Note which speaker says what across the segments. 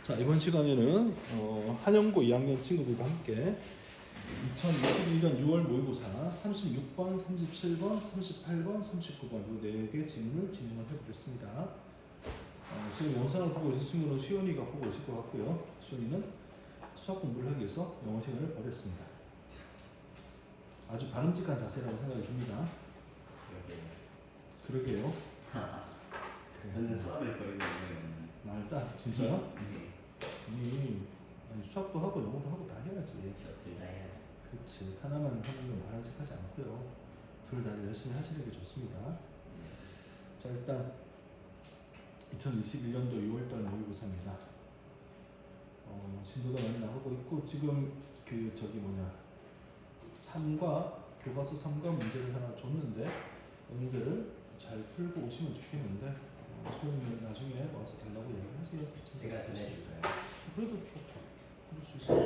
Speaker 1: 자, 이번 시간에는 한영고 2학년 친구들과 함께 2021년 6월 모의고사 36번, 37번, 38번, 39번 이 4개 질문을 진행을 해보겠습니다. 지금 영상을 보고 있을 친구는 수연이가 보고 있을 것 같고요. 수연이는 수학 공부를 하기 위해서 영어 시간을 버렸습니다. 아주 바람직한 자세라고 생각이 듭니다. 그러게요.
Speaker 2: 저는 수업을 버리고
Speaker 1: 말다 진짜요?
Speaker 2: 네.
Speaker 1: 아니, 수학도 하고 영어도 하고 다 해야지.
Speaker 2: 둘 다 해야죠.
Speaker 1: 그렇지. 하나만 하는 건 바람직하지 않고요. 둘 다 열심히 하시는 게 좋습니다. 자, 일단 2021년도 6월달 모의고사입니다. 진도가 많이 나오고 있고 지금 그 교과서 3과 문제를 하나 줬는데 문제를 잘 풀고 오시면 좋겠는데 수영님 나중에 와서 달라고 얘기하세요.
Speaker 2: 제가 전해줄까요?
Speaker 1: 그래도 좋고 그럴 수 있어요.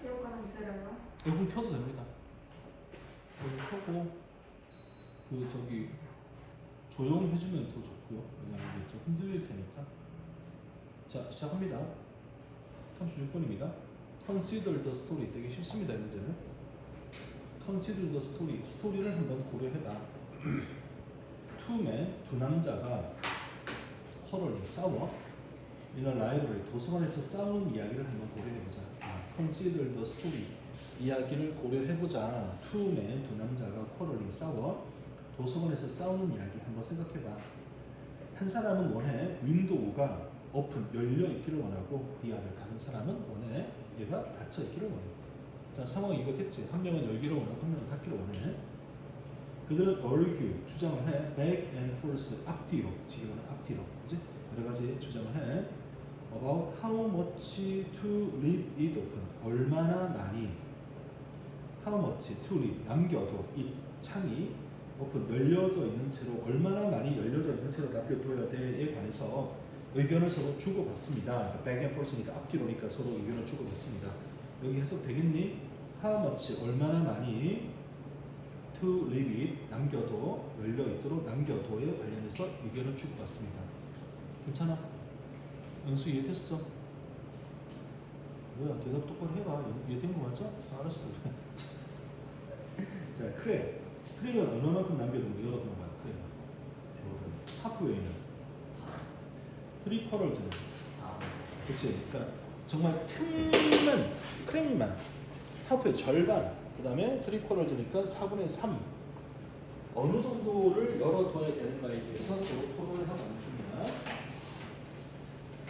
Speaker 3: 이거랑 들어요?
Speaker 1: 에어컨 켜도 됩니다. 켜고 조용해주면 더 좋고요. 왜냐하면 이게 좀 흔들릴 테니까. 자, 시작합니다. 36번입니다. Consider the story. 되게 쉽습니다. 이 문제는. Consider the story. 스토리를 한번 고려해봐. 두 남자가 quarreling, 싸워. In a library, 도서관에서 싸우는 이야기를 한번 고려해보자. 자, Consider the story. 이야기를 고려해보자. 두 남자가 quarreling, 싸워. 도서관에서 싸우는 이야기 한번 생각해봐. 한 사람은 원해 윈도우가 오픈, 열려있기를 원하고 다른 사람은 원해 얘가 닫혀있기를 원해. 자, 상황 이거 됐지? 한 명은 열기를 원하고 한 명은 닫기를 원해. 그들은 argue, 주장을 해. back and forth, 앞뒤로. 지금은 앞뒤로. 그치? 여러 가지 주장을 해. about how much to leave it open. 얼마나 많이 how much to leave, 남겨도 이 창이 오픈, 열려져 있는 채로 얼마나 많이 열려져 있는 채로 남겨둬야 돼에 관해서 의견을 서로 주고받습니다. back and forth니까 앞뒤로니까 서로 의견을 주고받습니다. 여기 해석 되겠니? how much, 얼마나 많이 to leave it, 남겨도, 열려있도록 남겨도에 관련해서 의견을 주고받습니다. 괜찮아? 연수 이해됐어? 뭐야, 대답 똑바로 해봐. 이해된 거 맞아? 알았어. 자, 크랙은 얼마만큼 남겨두는 거? 열어두는 거야, 크랙은. 하프웨이는 3/4잖아. 그치? 그러니까 정말 크랙만 하프의 절반, 그 다음에 3/4니까 4분의 3 어느 정도를 열어둬야 되는가에 대해서 서로 토론을 하고 있습니다.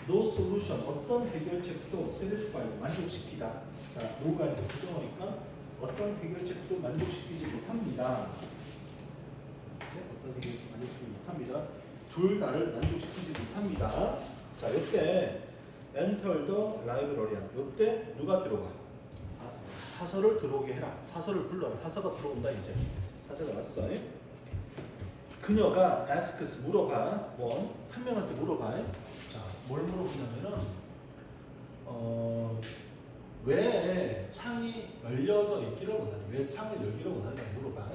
Speaker 1: No solution, 어떤 해결책도 satisfy, 만족시키다. 자, 뭐가 이제 부정어니까 어떤 해결책도 만족시키지 못합니다. 어떤 해결책 만족시키지 못합니다. 둘 다를 만족시키지 못합니다. 자, 이때 enter the librarian. 이때 누가 들어가? 사서를 들어오게 해라. 사서를 불러라. 사서가 들어온다 이제. 사서가 왔어. 그녀가 asks, 물어봐. 한 명한테 물어봐. 자, 뭘 물어보냐면은 왜 창이 열려져 있기를 원하니? 왜 창을 열기를 원하는가 물어봐.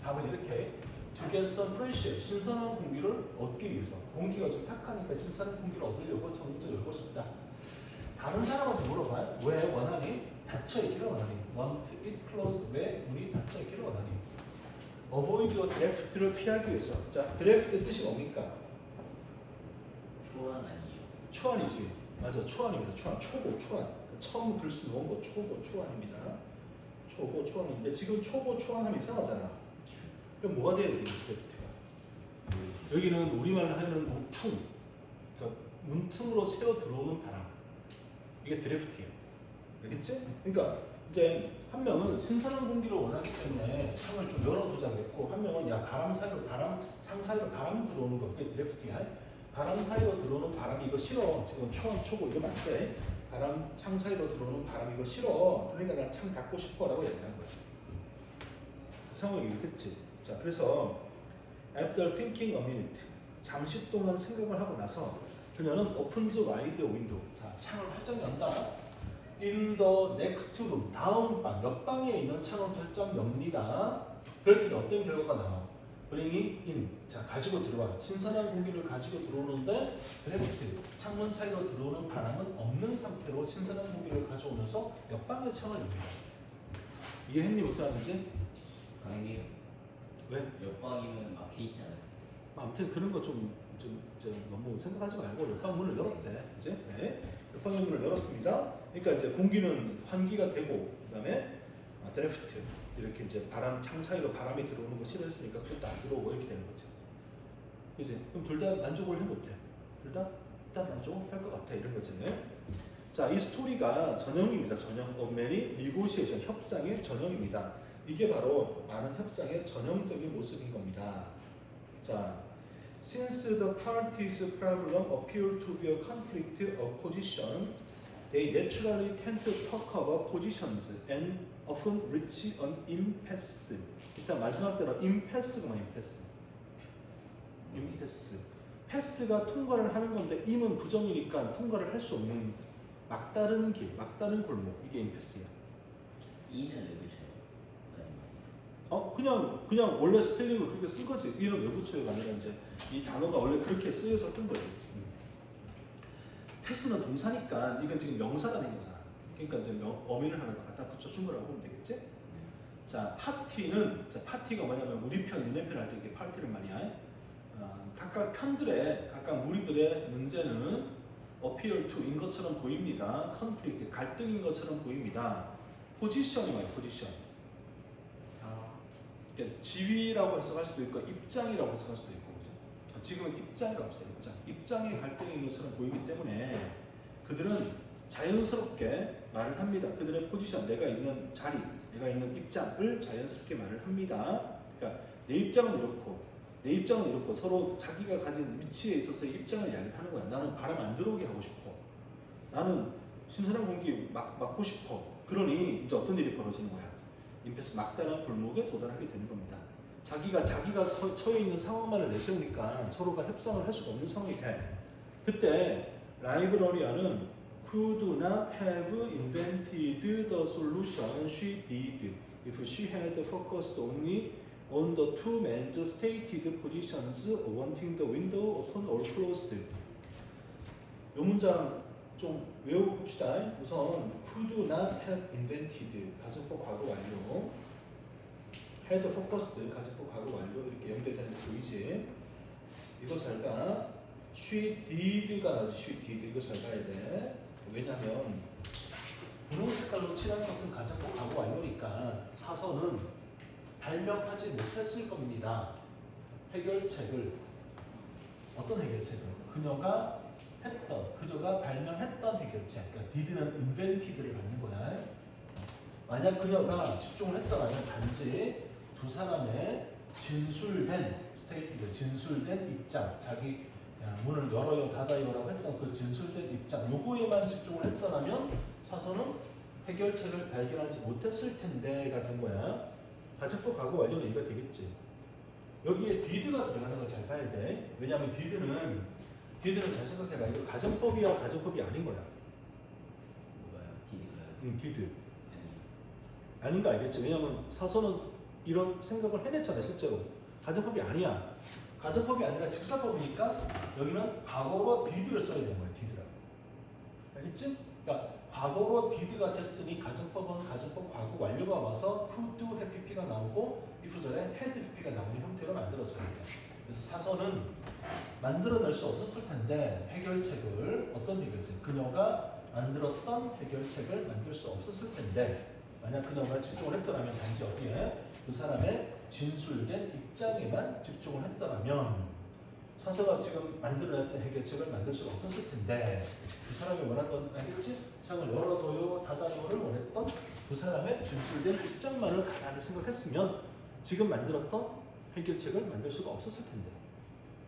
Speaker 1: 답은 이렇게. To get some fresh air, 신선한 공기를 얻기 위해서. 공기가 좀 탁하니까 신선한 공기를 얻으려고 창문을 열고 싶다. 다른 사람한테 물어봐. 왜 원하니? 닫혀 있기를 원하니? Want it closed? 왜 문이 닫혀 있기를 원하니? Avoid your draft를 피하기 위해서. 자, draft 뜻이 뭡니까?
Speaker 2: 초안 아니에요?
Speaker 1: 초안이지. 맞아, 초안입니다. 초보, 초안. 처음 글 쓰는 원고 초안입니다. 초안인데 지금 초안하면 이상하잖아. 그럼 뭐가 돼야 돼, 드래프트가? 여기는 우리말 하는 문틈, 그러니까 문틈으로 새어 들어오는 바람. 이게 드래프트예요. 알겠지? 그러니까 이제 한 명은 신선한 공기를 원하기 때문에 창을 좀 열어두자 그랬고, 한 명은 창 사이로 바람 들어오는 거, 그게 드래프트야. 바람 사이로 들어오는 바람이 이거 싫어. 지금 초고 이러면 안 돼. 창 사이로 들어오는 바람 이거 싫어. 그러니까 난 창 닫고 싶어라고 얘기하는 거야. 상황이 이렇겠지. 자, 그래서 after thinking a minute, 잠시 동안 생각을 하고 나서 그녀는 opens wide window. 자, 창을 활짝 연다. In the next room, 다음 방, 옆방에 있는 창을 활짝 엽니다. 그랬더니 어떤 결과가 나와? bringing in. 자, 가지고 들어와. 신선한 공기를 가지고 들어오는데 드래프트, 창문 사이로 들어오는 바람은 없는 상태로 신선한 공기를 가져오면서 옆방의 창을 엽니다. 이해했니 무슨 말인지?
Speaker 2: 강님
Speaker 1: 왜?
Speaker 2: 옆방이면 막혀 있잖아요.
Speaker 1: 아무튼 그런 거 좀 너무 생각하지 말고 옆방 문을 열었대. 이제 네. 옆방의 문을 열었습니다. 그러니까 이제 공기는 환기가 되고 그다음에 드래프트 이렇게 이제 바람 창 사이로 바람이 들어오는 거 싫어했으니까 그것도 안 들어오고 이렇게 되는 거죠. 그지? 그럼 둘 다 만족을 해 못해? 둘 다 일단 만족할 것 같아 이런 거지. 자, 이 스토리가 전형입니다. 전형 엄메리 니고시에이션 협상의 전형입니다. 이게 바로 많은 협상의 전형적인 모습인 겁니다. 자, since the parties' problem appear to be a conflict of position, they naturally tend to talk about positions and often reach an impasse. 일단 마지막 대로 impasse가 뭐야? impasse. 패스가 통과를 하는 건데 임은 부정이니까 통과를 할 수 없는 막다른 길, 막다른 골목 이게 임패스야.
Speaker 2: 이는 왜 붙여요? 마지막에.
Speaker 1: 그냥 원래 스펠링을 그렇게 쓴 거지. 이는 외부 초요가 아니라 이제 이 단어가 원래 그렇게 쓰여서 뜬 거지. 패스는 동사니까 이건 지금 명사가 된 거잖아. 그러니까 이제 어민을 하나 더 갖다 붙여준 거라고 보면 되겠지? 자, 파티가 뭐냐면 우리 편, 니네 편 할 때 이렇게 파티를 많이 해. 각각 편들의, 각각 무리들의 문제는 appeal to인 것처럼 보입니다. conflict, 갈등인 것처럼 보입니다. 포지션이 뭐야? 포지션. 그러니까 지위라고 해석할 수도 있고 입장이라고 해석할 수도 있고 그죠? 지금은 입장이라고 합시다. 입장의 갈등인 것처럼 보이기 때문에 그들은 자연스럽게 말을 합니다. 그들의 포지션, 내가 있는 자리, 내가 있는 입장을 자연스럽게 말을 합니다. 그러니까 내 입장은 이렇고 서로 자기가 가진 위치에 있어서 입장을 이야기하는 거야. 나는 바람 안 들어오게 하고 싶어. 나는 신선한 공기 맡고 싶어. 그러니 이제 어떤 일이 벌어지는 거야? 임패스 막다른 골목에 도달하게 되는 겁니다. 자기가 처해 있는 상황만을 내세우니까 서로가 협상을 할 수가 없는 상황이 돼. 그때 라이브러리아는 could not have invented the solution she did if she had focused only on the two men's stated positions wanting the window open or closed. 이 문장 좀 외워봅시다. 우선 could not have invented 가정법 과거 완료, had focused 가정법 과거 완료 이렇게 연결되는 거 보이지? 이거 잘 봐. she did가 나오지. she did 이거 잘 봐야 돼. 왜냐면 분홍 색깔로 칠한 것은 가정법 과거 완료니까 사서는 발명하지 못했을 겁니다. 해결책을. 어떤 해결책을? 그녀가 발명했던 해결책. 그러니까 did는 invented를 받는 거야. 만약 그녀가 집중을 했더라면 단지 두 사람의 진술된 입장, 자기 문을 열어요 닫아요라고 했던 그 진술된 입장 요거에만 집중을 했더라면 사서는 해결책을 발견하지 못했을 텐데가 된 거야. 가정법 과거 완료는 이해가 되겠지. 여기에 did가 들어가는 걸 잘 봐야 돼. 왜냐하면 did는 잘 생각해봐. 이거 가정법이야 가정법이 아닌 거야.
Speaker 2: 뭐가요? 디드가요?
Speaker 1: did. 아닌 거 알겠지? 왜냐면 사서는 이런 생각을 해냈잖아 실제로. 가정법이 아니야. 가정법이 아니라 직사법이니까 여기는 과거로 did를 써야 되는 거야. did라고. 알겠지? 그러니까 과거로 did가 됐으니 가정법은 가정법 과거 완료가 와서 could have pp가 나오고 if 절에 had pp가 나오는 형태로 만들어져야 돼. 그래서 사서는 만들어낼 수 없었을 텐데 해결책을, 어떤 해결책? 그녀가 만들었던 해결책을 만들 수 없었을 텐데 만약 그녀가 집중을 했더라면 단지 어디에? 그 사람의 진술된 입장에만 집중을 했더라면 사서가 지금 만들어냈던 해결책을 만들 수가 없었을 텐데 그 사람이 원하던, 알겠지? 창을 열어둬요 닫아요를 원했던 그 사람의 진술된 입장만을 가만히 생각했으면 지금 만들었던 해결책을 만들 수가 없었을 텐데.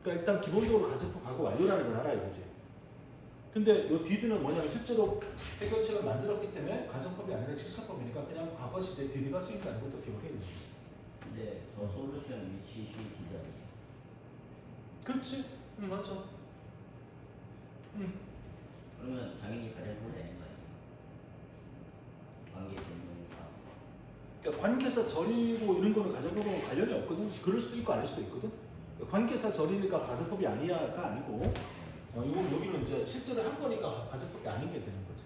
Speaker 1: 그러니까 일단 기본적으로 가정법 과거 완료라는 걸 알아야 되지. 근데 이 did는 뭐냐면 실제로 해결책을 만들었기 때문에 가정법이 아니라 직사법이니까 그냥 과거 시제 did가 쓰인다는 것도 기억해야 되는 거지.
Speaker 2: 근데 더 솔루션 위치 시 디드 아니죠?
Speaker 1: 그렇지? 응 맞아. 응.
Speaker 2: 그러면 당연히 가정법이 아닌 거 아니에요? 관계 변동사.
Speaker 1: 그러니까 관계사 절이고 이런 거는 가정법하고 관련이 없거든. 그럴 수도 있고 아닐 수도 있거든. 관계사 절이니까 가정법이 아니야가 아니고 이거 여기는 이제 실제로 한 거니까 가정법이 아닌 게 되는 거죠.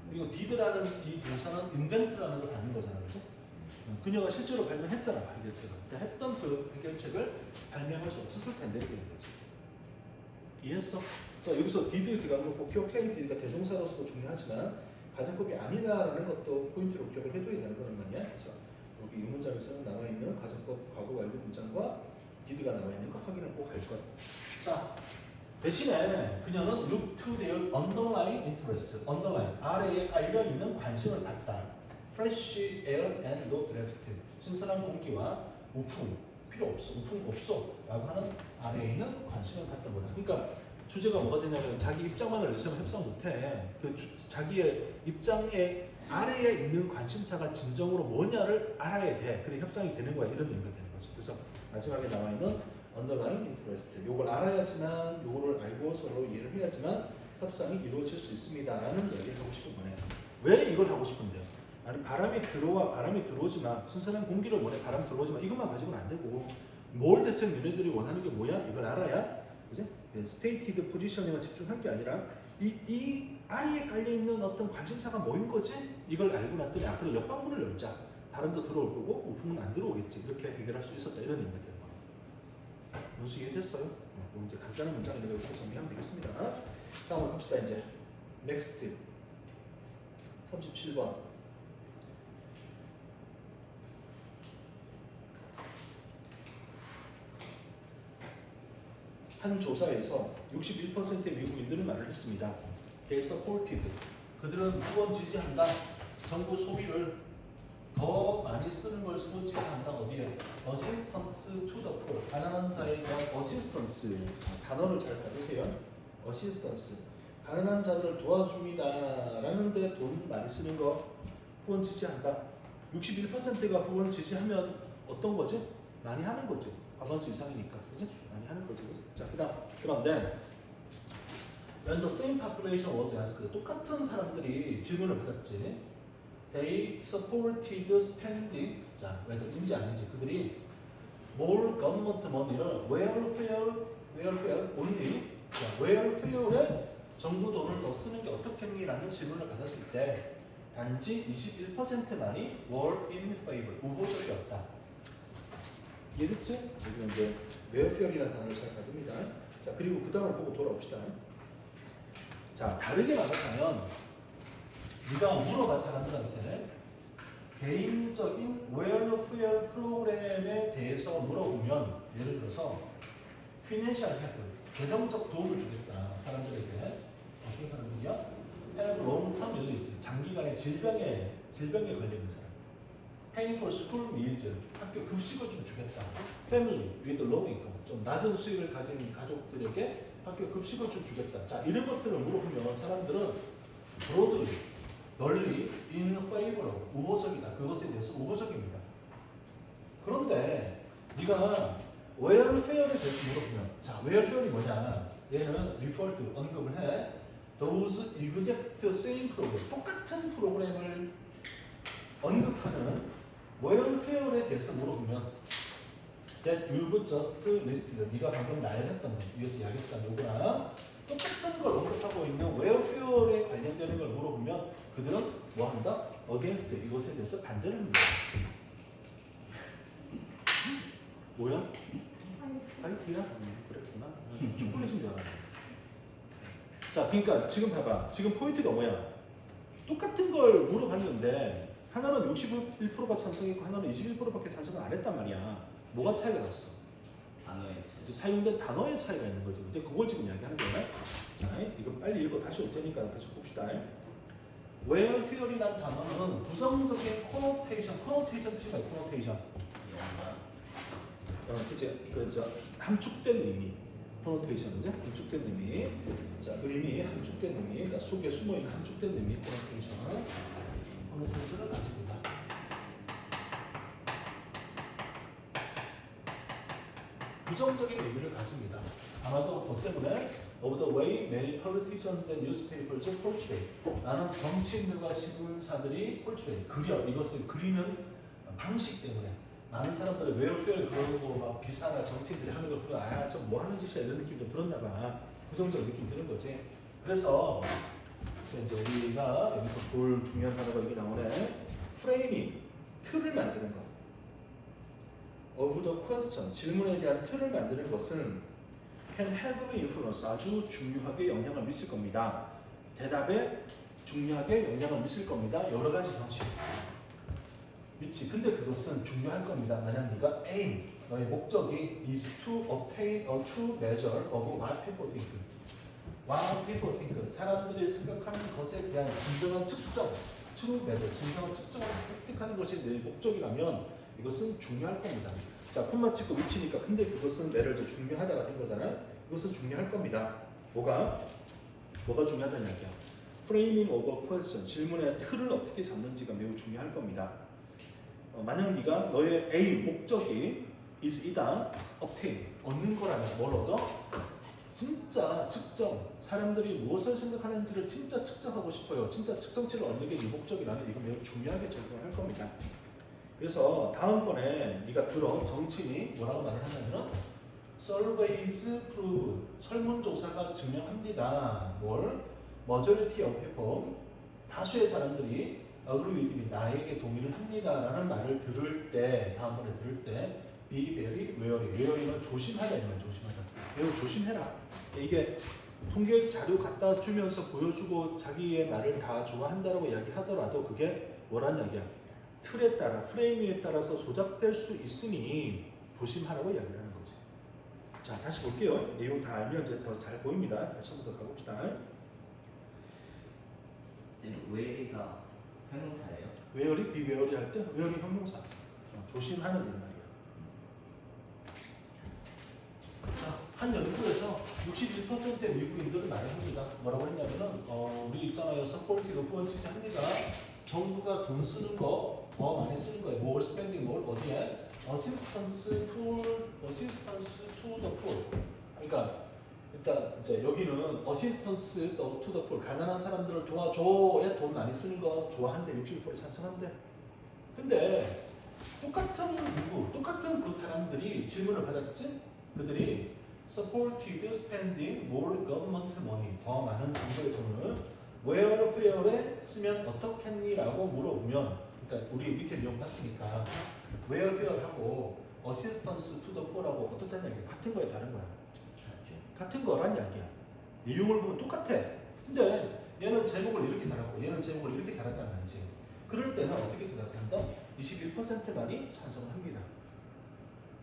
Speaker 1: 그리고 did라는 이 동사는 invent라는 걸 받는 거잖아, 그죠? 그녀가 실제로 발명했잖아, 해결책을. 그러니까 했던 그 해결책을 발명할 수 없었을 텐데 이렇게 된 거지. 이해했어? 그러니까 여기서 did 이렇게 가면 꼭 기억해. did가 대동사로서도 중요하지만 가정법이 아니다라는 것도 포인트로 기억을 해줘야 되는 거란 말이야. 그래서 여기 이 문장에서는 나와 있는 가정법 과거 완료 문장과 did가 나와 있는 거 확인을 꼭 할 거야. 자, 대신에 그녀는 look to their underlying interest, underline 아래에 깔려 있는 관심을 갖다. fresh air and no draft. 신선한 공기와 우풍 필요 없어, 우풍 없어라고 하는 아래에 있는 관심을 갖다 보다. 그러니까 주제가 뭐가 되냐면 자기 입장만을 내세우면 협상 못해. 자기의 입장의 아래에 있는 관심사가 진정으로 뭐냐를 알아야 돼. 그래 협상이 되는 거야. 이런 의미가 되는 거죠. 그래서 마지막에 나와 있는 underlying interest. 요걸 알아야지만, 요거를 알고 서로 이해를 해야지만 협상이 이루어질 수 있습니다라는 얘기를 하고 싶은 거네. 왜 이걸 하고 싶은데요? 아니 바람이 들어와, 바람이 들어오지 마. 신선한 공기를 원해, 바람 들어오지 마. 이것만 가지고는 안 되고 뭘 대체 너네들이 원하는 게 뭐야? 이걸 알아야, 그지? 스테이티드 포지션에만 집중할 게 아니라 이 아래에 깔려 있는 어떤 관심사가 뭐인 거지? 이걸 알고 났더니 그럼 옆방문을 열자. 바람도 들어올 거고 우풍은 안 들어오겠지. 이렇게 해결할 수 있었다. 이런 의미가 되는 거예요. 무슨 이해됐어요? 이제 간단한 문장을 이렇게 정리하면 되겠습니다. 자, 한번 갑시다. 이제 next 37번. 한 조사에서 61%의 미국인들은 말을 했습니다. They supported. 그들은 후원 지지한다. 정부 소비를 더 많이 쓰는 걸 지지한다. 어디에? Assistance to the poor. 가난한 자에 대한 assistance. 단어를 잘 받으세요. assistance. 가난한 자들을 도와줍니다. 라는 데 돈 많이 쓰는 거 후원 지지한다. 61%가 후원 지지하면 어떤 거지? 많이 하는 거지. 과반수 이상이니까. 그지? 많이 하는 거지. 그지? 자, 그런데 when the same population was asked, 똑같은 사람들이 질문을 받았지. They supported spending. 자, whether인지 아닌지 그들이 more government money를 welfare only. 자, welfare에 정부 돈을 더 쓰는 게 어떻겠니라는 질문을 받았을 때 단지 21%만이 were in favor, 우호적이었다. 이해됐지? 지금 이제 welfare이라는 단어를 잘 가집니다. 자, 그리고 그 다음을 보고 돌아옵시다. 자, 다르게 말하자면 네가 물어봐 사람들한테 개인적인 웰페어 프로그램에 대해서 물어보면 예를 들어서 피낸셜 헬프, 재정적 도움을 주겠다 사람들에게. 어떤 사람들이야? have long-term illness, 장기간의 질병에 걸려 있는 사람. paying for school meals, 학교 급식을 좀 주겠다. family with low income, 좀 낮은 수익을 가진 가족들에게 학교 급식을 좀 주겠다. 자, 이런 것들을 물어보면 사람들은 broadly, 널리 in favor, 우호적이다. 그것에 대해서 우호적입니다. 그런데 네가 welfare에 대해서 물어보면, 자, welfare이 뭐냐? 얘는 refer to, 언급을 해. those exact same program, 똑같은 프로그램을 언급하는 welfare에 대해서 물어보면 that you've just listed, 네가 방금 나열했던 거, 위에서 이야기했던 요거랑 똑같은 걸 언급하고 있는 웰페어에 관련되는 걸 물어보면 그들은 뭐 한다? against, 이것에 대해서 반대를 합니다. 뭐야? 파이트야? 그랬구나. 초콜릿인 줄 알았네. 자, 그러니까 지금 봐봐. 지금 포인트가 뭐야? 똑같은 걸 물어봤는데 하나는 61%가 찬성했고 하나는 21%밖에 찬성을 안 했단 말이야. 뭐가 차이가 났어?
Speaker 2: 단어의
Speaker 1: 이제 사용된 단어의 차이가 있는 거지. 이제 그걸 지금 이야기하는 거야. 자, 이거 빨리 읽어 다시 올 테니까 같이 봅시다. welfare이란 단어는 부정적인 connotation 뜻이 뭐야? connotation. 그치? 그저 함축된 의미. connotation이지? 함축된 의미. 자, 의미, 함축된 의미. 그러니까 속에 숨어 있는 함축된 의미. connotation을 가지고 있다. 부정적인 의미를 가집니다. 아마도 그 때문에 of the way many politicians and newspapers portray, 나는 정치인들과 신문사들이 portray, 그려, 이것을 그리는 방식 때문에 많은 사람들이 웨어페어 그러고 막 비사나 정치인들이 하는 걸 보고 좀 뭐 하는 짓이야 이런 느낌이 좀 들었나 봐. 부정적 느낌이 드는 거지. 그래서 이제 우리가 여기서 볼 중요한 단어가 여기 나오네. 프레이밍, 틀을 만드는 것. of the question, 질문에 대한 틀을 만드는 것은 can heavily influence, 아주 중요하게 영향을 미칠 겁니다. 대답에 중요하게 영향을 미칠 겁니다. 여러 가지 방식. 미치. 근데 그것은 중요할 겁니다. 만약 네가 aim, 너의 목적이 is to obtain a true measure of what people think. What people think. 사람들이 생각하는 것에 대한 진정한 측정, true measure, 진정한 측정을 획득하는 것이 내 목적이라면 이것은 중요할 겁니다. 자, 콤마 찍고 미치니까 근데 그것은 예를 들어 중요하다가 된 거잖아요. 이것은 중요할 겁니다. 뭐가 중요하다는 이야기야. Framing of a question, 질문의 틀을 어떻게 잡는지가 매우 중요할 겁니다. 만약 네가 너의 A 목적이 is 이다 obtain 얻는 거라면 뭘 얻어? 진짜 측정, 사람들이 무엇을 생각하는지를 진짜 측정하고 싶어요. 진짜 측정치를 얻는 게 네 목적이라면 이거 매우 중요하게 적용을 할 겁니다. 그래서 다음번에 네가 들어 정치인이 뭐라고 말을 하냐면 surveys prove, 설문조사가 증명합니다. 뭘? majority of people, 다수의 사람들이 agree with me, 나에게 동의를 합니다라는 말을 들을 때, 다음번에 들을 때 be very wary, wary는 조심하다 이런 조심하다. 매우 조심해라. 이게 통계 자료 갖다 주면서 보여주고 자기의 말을 다 좋아한다라고 이야기하더라도 그게 뭐란 이야기야? 틀에 따라, 프레이밍에 따라서 조작될 수 있으니 조심하라고 이야기를 하는 거지. 자, 다시 볼게요. 내용 다 알면 이제 더 잘 보입니다. 다시 한번 더 가봅시다.
Speaker 2: 웨리가 형용사예요?
Speaker 1: 웨어리, 비웨어리 할 때 웨어리 형용사. 조심하는 일 말이야. 자, 한 연구에서 61%의 미국인들을 말합니다. 뭐라고 했냐면은 우리 있잖아요. 서포티도 후원치지 합니다. 정부가 돈 쓰는 거 더 많이 쓰는 거예요. more spending more 어디에? assistance to the poor. 그러니까 일단 이제 여기는 assistance to the poor, 가난한 사람들을 도와줘에 돈 많이 쓰는 거 좋아한대. 60% 찬성한대. 근데 똑같은 누구, 똑같은 그 사람들이 질문을 받았지? 그들이 supported spending more government money, 더 많은 정부의 돈을 welfare에 쓰면 어떻겠니? 라고 물어보면, 그러니까 우리 밑에 내용 봤으니까 welfare하고 assistance to the poor하고 어떻다는 얘기 같은 거야, 다른 거야? 같은 거란 이야기야. 내용을 보면 똑같아. 근데 얘는 제목을 이렇게 달았고 얘는 제목을 이렇게 달았단 말이지. 그럴 때는 어떻게 대답한다? 21%만이 찬성을 합니다.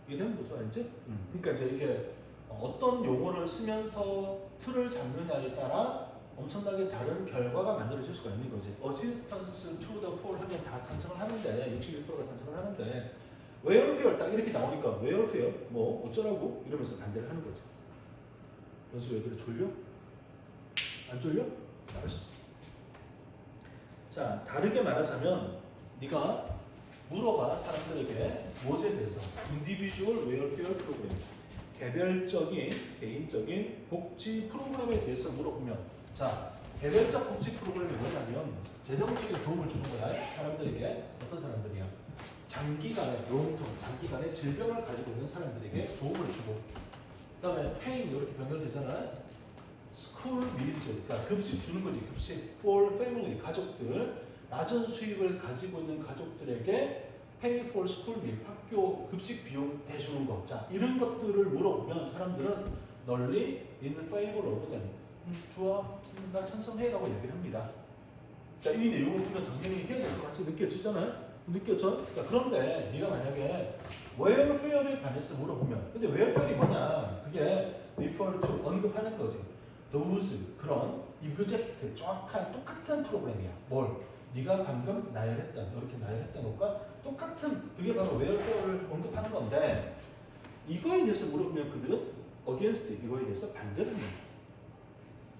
Speaker 1: 이해되면 무슨 말인지? 그러니까 이제 이게 어떤 용어를 쓰면서 틀을 잡느냐에 따라 엄청나게 다른 결과가 만들어질 수가 있는 거지. Assistance to the poor 하면 다 찬성을 하는데 61%가 찬성을 하는데 welfare 딱 이렇게 나오니까 welfare 뭐 어쩌라고 이러면서 반대를 하는 거지. 연수 왜 그래? 졸려? 안 졸려? 알았어. 자, 다르게 말하자면 네가 물어봐 사람들에게 무엇에 대해서 individual welfare program, 개별적인 개인적인 복지 프로그램에 대해서 물어보면, 자, 개별적 복지 프로그램이 뭐냐면 재정적인 도움을 주는 거야. 사람들에게. 어떤 사람들이야? 장기간의 롱텀, 장기간의 질병을 가지고 있는 사람들에게 도움을 주고, 그다음에 페인 이렇게 병렬되잖아. 스쿨 밀즈, 그러니까 급식 주는 거지. 급식 for family, 가족들, 낮은 수입을 가지고 있는 가족들에게 pay for school meal, 학교 급식 비용 대주는 거. 자, 이런 것들을 물어보면 사람들은 널리 in favor of them, 좋아, 나 찬성해라고 얘기를 합니다. 자, 이 내용을 보면 당연히 해야 될 것 같이 느껴지잖아요. 느껴져? 그러니까 그런데 네가 만약에 웰페어에 관해서 물어보면, 근데 웰페어이 뭐냐? 그게 refer to, 언급하는 거지. those, 그런 exact, 정확한 똑같은 프로그램이야. 뭘? 네가 방금 나열했던, 이렇게 나열했던 것과 똑같은, 그게 바로 웰페어를 언급하는 건데, 이거에 대해서 물어보면 그들은 against, 이거에 대해서 반대를 합니다.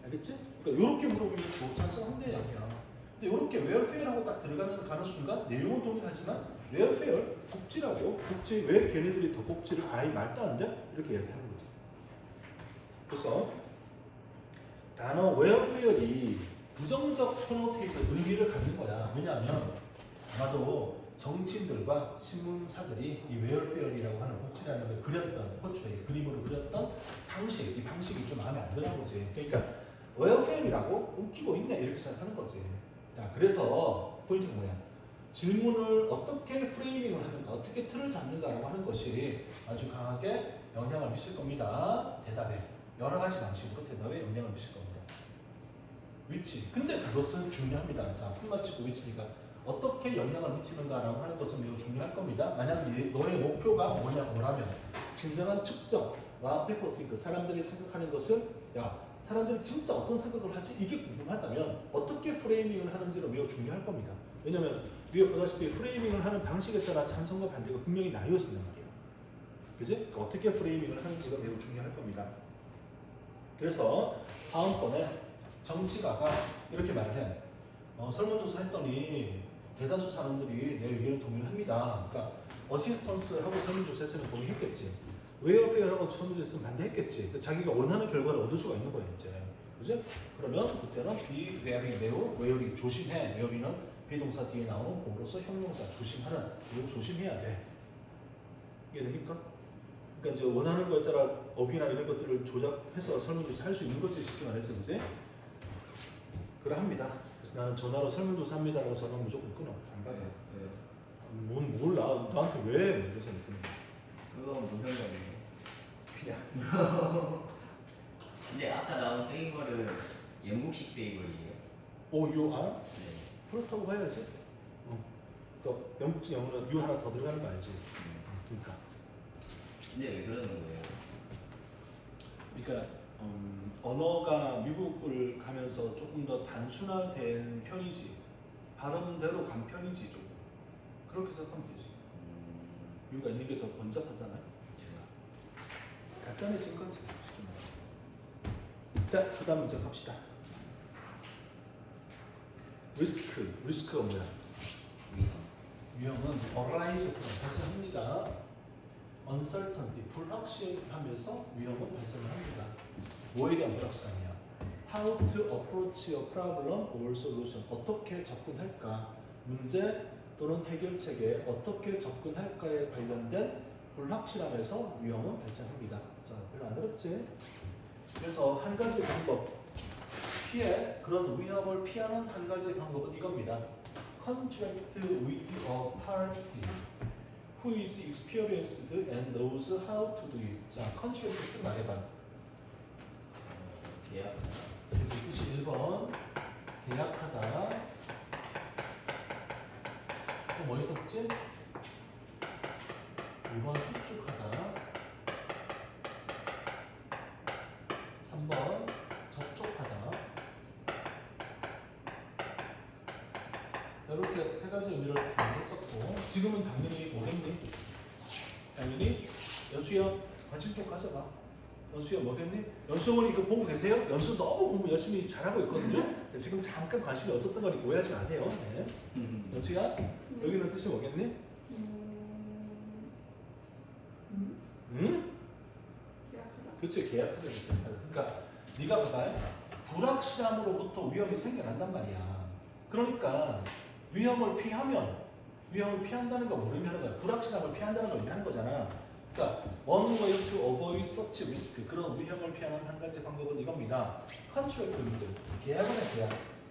Speaker 1: 알겠지? 그러니까 이렇게 물어보면 찬성한대 이야기야. 근데 이렇게 웰페어라고 딱 들어가는 순간 내용은 동일하지만 웰페어, 복지라고, 복지, 왜 걔네들이 더 복지를 아예 말도 안 돼? 이렇게 이야기하는 거지. 그래서 단어 웰페어이 부정적 코노테이션, 의미를 갖는 거야. 왜냐하면 아마도 정치인들과 신문사들이 이 웨어페어리라고 하는 복지라는 걸 그렸던 호주의 그림으로 그렸던 방식, 이 방식이 좀 마음에 안 드나 보지. 그러니까 웨어페어리라고 웃기고 있냐 이렇게 생각하는 거지. 자, 그래서 포인트가 뭐야? 질문을 어떻게 프레이밍을 하는가, 어떻게 틀을 잡는가라고 하는 것이 아주 강하게 영향을 미칠 겁니다. 대답에 여러 가지 방식으로 대답에 영향을 미칠 겁니다. 위치. 근데 그것은 중요합니다. 자, 품맞추고 위치니까 어떻게 영향을 미치는가라고 하는 것은 매우 중요할 겁니다. 만약 너의 목표가 뭐라면 진정한 측정과 페퍼팅, 그 사람들이 생각하는 것은 야, 사람들이 진짜 어떤 생각을 하지? 이게 궁금하다면 어떻게 프레이밍을 하는지는 매우 중요할 겁니다. 왜냐면 위에 보다시피 프레이밍을 하는 방식에 따라 찬성과 반대가 분명히 나뉘어진단 말이에요. 그지? 그러니까 어떻게 프레이밍을 하는지가 매우 중요할 겁니다. 그래서 다음번에 정치가가 이렇게 말을 해. 설문조사 했더니 대다수 사람들이 내 의견을 동의를 합니다. 그러니까 어시스턴스하고 설문조사했으면 동의했겠지. 웨어페어하고 설문조사했으면 반대했겠지. 자기가 원하는 결과를 얻을 수가 있는 거예요, 이제. 그지? 그러면 그때는 be very 매우 웨어리 조심해. 웨어리는 비동사 뒤에 나오는 공으로서 형용사 조심하는 매우 조심해야 돼. 이해됩니까? 그러니까 이제 원하는 거에 따라 어휘나 이런 것들을 조작해서 설문조사 할 수 있는 거지 쉽게 말해서 이제 그러합니다. 그래서 나는 전화로 설문조사합니다라고 전화 무조건 끊어. 안 받아. 뭔 몰라. 나한테 왜? 이래서 끊는 거야.
Speaker 2: 그거 무슨 말이에요?
Speaker 1: 그냥.
Speaker 2: 근데 아까 나온 페이버는 영국식 페이버이에요.
Speaker 1: O U R?
Speaker 2: 네.
Speaker 1: 그렇다고 봐야지. 그 영국식 영어는 U 하나 더 들어가는 거 알지? 그러니까.
Speaker 2: 근데 왜 그러는 거예요?
Speaker 1: 그러니까 언어가 미국을 가면서 조금 더 단순화된 편이지. 발음대로 간 편이지 조금. 그렇게 생각하면 되지. 이유가 있는 게 더 번잡하잖아요. 간단해진 거지. 자, 그 다음 문제 갑시다. 리스크가 뭐야? 위험은 arise from 발생합니다. uncertainty, 불확실함에서 위험은 발생을 합니다. 뭐에 대한 불확실함이야? How to approach a problem or solution. 어떻게 접근할까? 문제 또는 해결책에 어떻게 접근할까에 관련된 불확실함에서 위험은 발생합니다. 자, 별로 안 어렵지? 그래서 한 가지 방법, 그런 위험을 피하는 한 가지 방법은 이겁니다. Contract with a party who is experienced and knows how to do it. 자, contract 뜻 말해봐.
Speaker 2: 계약하다.
Speaker 1: 뜻이 1번 계약하다. 또 뭐 있었지? 2번 수축하다. 3번 접촉하다. 이렇게 세 가지 의미를 했었고, 지금은 당연히 뭐겠니? 당연히 연수야 관심 좀 가져봐. 연수야 뭐겠니? 연수 어머니 이거 보고 계세요? 연수 너무 공부 열심히 잘하고 있거든요. 지금 잠깐 관심이 없었던 거니 오해하지 마세요. 네. 연수야 여기는 뜻이 뭐겠니? 응?
Speaker 3: 계약하다.
Speaker 1: 그치, 계약하자. 그러니까 네가 봐봐. 불확실함으로부터 위험이 생겨난단 말이야. 그러니까 위험을 피한다는 거 모르면 하는 거야. 불확실함을 피한다는 걸 의미하는 거잖아. 그러니까 one way to avoid such risk, 그런 위험을 피하는 한 가지 방법은 이겁니다. contract, 계약을 해.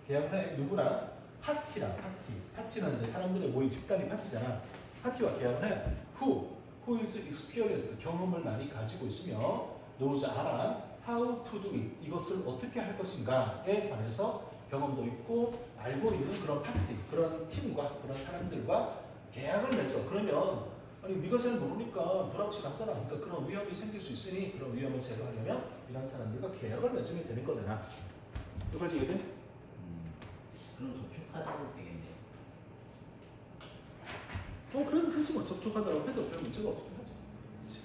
Speaker 1: 계약을 해. 누구랑? 파티는 이제 사람들의 모임 집단이 파티잖아. 파티와 계약을 해. who is experienced, 경험을 많이 가지고 있으며 knows, 알아, how to do it, 이것을 어떻게 할 것인가에 관해서 경험도 있고 알고 있는 그런 파티, 그런 팀과 그런 사람들과 계약을 맺어. 그러면 아니 네가 잘 모르니까 불확실하잖아. 그러니까 그런 위험이 생길 수 있으니 그런 위험을 제거하려면 이런 사람들과 계약을 맺으면 되는 거잖아. 여기까지 이해돼?
Speaker 2: 그럼 접촉하다도 되겠네요.
Speaker 1: 그래도 그렇지 뭐. 접촉하더라고 해도 별 문제가 없긴 하지.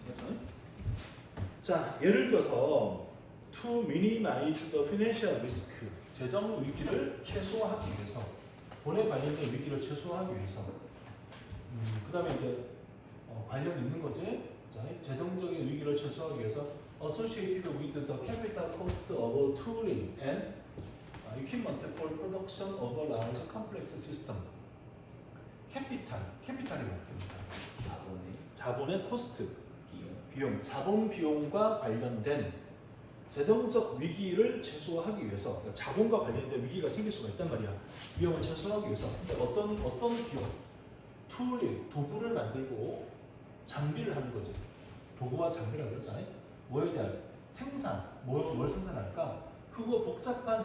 Speaker 1: 그렇지? 자, 예를 들어서 to minimize the financial risk, 재정 위기를 최소화하기 위해서, 돈에 관련된 위기를 최소화하기 위해서, 그 다음에 이제 관련 있는 거지. 자, 재정적인 위기를 최소화하기 위해서 associated with the capital cost of tooling and equipment for production of a large complex system. 캐피탈이라고 합니다. 자본의 코스트, 비용, 자본 비용과 관련된 재정적 위기를 최소화하기 위해서, 그러니까 자본과 관련된 위기가 생길 수가 있단 말이야. 위험을 최소화하기 위해서 어떤 비용, 툴링, 도구를 만들고 장비를 하는 거지. 도구와 장비라고 그러잖아요. 뭐에 대한 생산, 뭘 생산할까? 크고 복잡한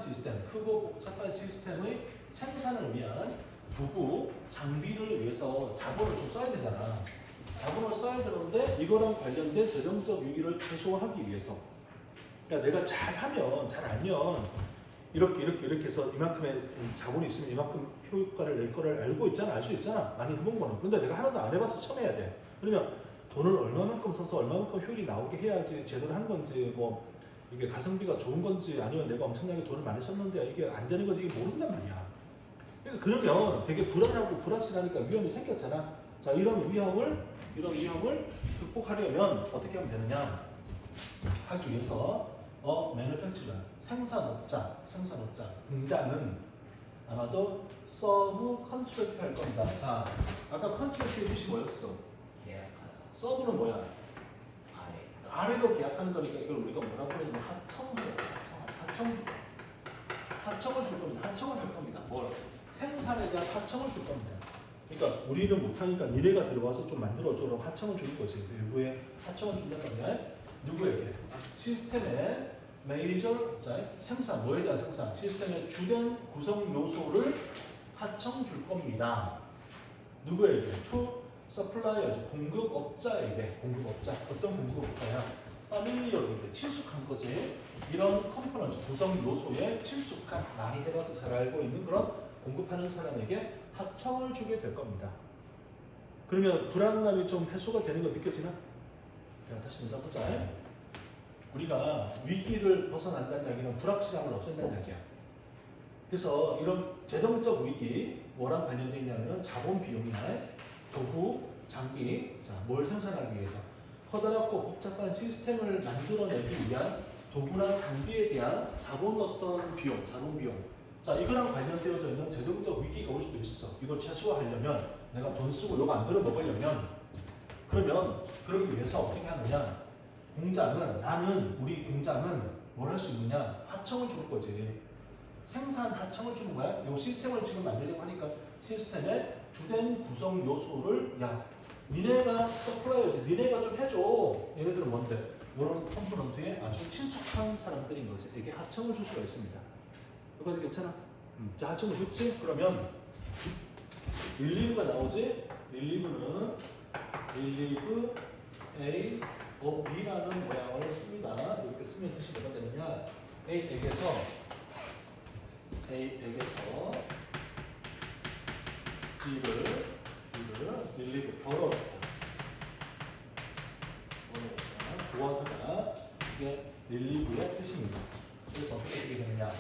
Speaker 1: 시스템의 생산을 위한 도구, 장비를 위해서 자본을 좀 써야 되잖아. 자본을 써야 되는데 이거랑 관련된 재정적 위기를 최소화하기 위해서, 그러니까 내가 잘하면, 잘 알면 이렇게 해서 이만큼의 자본이 있으면 이만큼 효과를 낼 거를 알고 있잖아. 알 수 있잖아. 많이 해본 거는. 근데 내가 하나도 안 해봐서 처음 해야 돼. 그러면 돈을 얼마만큼 써서 얼마만큼 효율이 나오게 해야지 제대로 한 건지, 뭐 이게 가성비가 좋은 건지, 아니면 내가 엄청나게 돈을 많이 썼는데 이게 안 되는 건지 이게 모른단 말이야. 그러니까 그러면 되게 불안하고 불확실하니까 위험이 생겼잖아. 자, 이런 위험을 극복하려면 어떻게 하면 되느냐 하기 위해서 manufacturer, 생산업자, 공장은 아마도 서브 컨트랙트 할 겁니다. 자, 아까 컨트랙트의 뜻이 뭐였어?
Speaker 2: 계약하다.
Speaker 1: 서브는 뭐야?
Speaker 2: 아래.
Speaker 1: 아래로 계약하는 거니까 이걸 우리가 뭐라고 하냐면 하청을 줄 겁니다. 하청을 할 겁니다. 뭘? 생산에 대한 하청을 줄 겁니다. 그러니까 우리는 못하니까 니네가 들어와서 좀 만들어줘라고 하청을 주는 거지. 외부에 하청을 준단 말이야. 누구에게? 시스템의 메이저, 생산, 뭐에 대한 생산? 시스템의 주된 구성 요소를 하청 줄 겁니다. 누구에게? to supplier, 공급업자에게. 공급업자, 어떤 공급업자야? 파밀리어인데 친숙한 거지. 이런 컴포넌트, 구성 요소에 친숙한, 많이 해봐서 잘 알고 있는 그런 공급하는 사람에게 하청을 주게 될 겁니다. 그러면 불안감이 좀 해소가 되는 거 느껴지나? 자, 다시 먼저 보자. 우리가 위기를 벗어난다는 이야기는 불확실함을 없앤다는 이야기야. 그래서 이런 재정적 위기, 뭐랑 관련되어 있냐면 자본 비용이나 도구, 장비, 자, 뭘 생산하기 위해서 커다랗고 복잡한 시스템을 만들어내기 위한 도구나 장비에 대한 자본 비용. 자, 이거랑 관련되어져 있는 재정적 위기가 올 수도 있어. 이걸 최소화하려면, 내가 돈 쓰고 요거 안 들어 먹으려면, 그러면 그러기 위해서 어떻게 하느냐? 우리 공장은 뭘 할 수 있느냐? 하청을 줄 거지. 생산 하청을 주는 거야. 요 시스템을 지금 만들려고 하니까 시스템의 주된 구성 요소를, 야, 니네가 서플라이어지, 니네가 좀 해줘. 얘네들은 뭔데? 이런 컴포넌트에 아주 친숙한 사람들인 거지. 이게 하청을 줄 수가 있습니다. 여기까지 괜찮아? 자, 하청을 줬지? 그러면 릴리브가 나오지? 릴리브는 relieve A of B라는 모양을 씁니다. 이렇게 쓰면 뜻이 뭐가 되느냐? A에게서 B를 relieve 덜어주다. 보완하다. 이게 relieve의 뜻입니다. 그래서 어떻게 되게 되느냐?